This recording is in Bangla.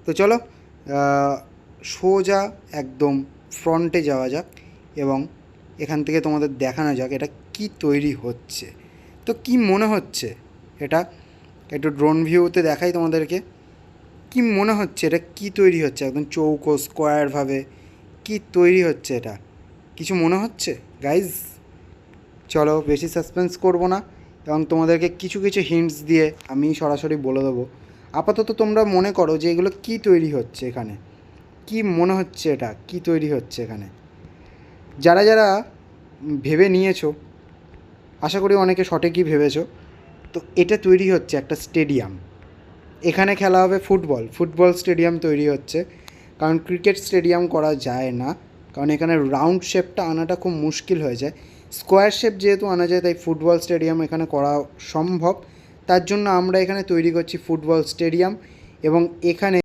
তো চলো সোজা একদম ফ্রন্টে যাওয়া যাক এবং এখান থেকে তোমাদের দেখানো যাক এটা কি তৈরি হচ্ছে। তো কি মনে হচ্ছে এটা, একটু ড্রোন ভিউতে দেখাই তোমাদেরকে। কি মনে হচ্ছে এটা কি তৈরি হচ্ছে, একদম চৌকো স্কোয়ারভাবে কি তৈরি হচ্ছে, এটা কিছু মনে হচ্ছে গাইজ? চলো বেশি সাসপেন্স করব না এবং তোমাদেরকে কিছু কিছু হিন্টস দিয়ে আমি সরাসরি বলে দেবো। আপাতত তোমরা মনে করো যে এগুলো কি তৈরি হচ্ছে এখানে, কি মনে হচ্ছে এটা কি তৈরি হচ্ছে এখানে। যারা যারা ভেবে নিয়েছো, আশা করি অনেকে সঠিকই ভেবেছো। তো এটা তৈরি হচ্ছে একটা স্টেডিয়াম, এখানে খেলা হবে ফুটবল স্টেডিয়াম তৈরি হচ্ছে। কারণ ক্রিকেট স্টেডিয়াম করা যায় না, কারণ এখানে রাউন্ড শেপটা আনাটা খুব মুশকিল হয়ে যায়। স্কোয়ার শেপ যেহেতু আনা যায়, তাই ফুটবল স্টেডিয়াম এখানে করা সম্ভব। তার জন্য আমরা এখানে তৈরি করছি ফুটবল স্টেডিয়াম এবং এখানে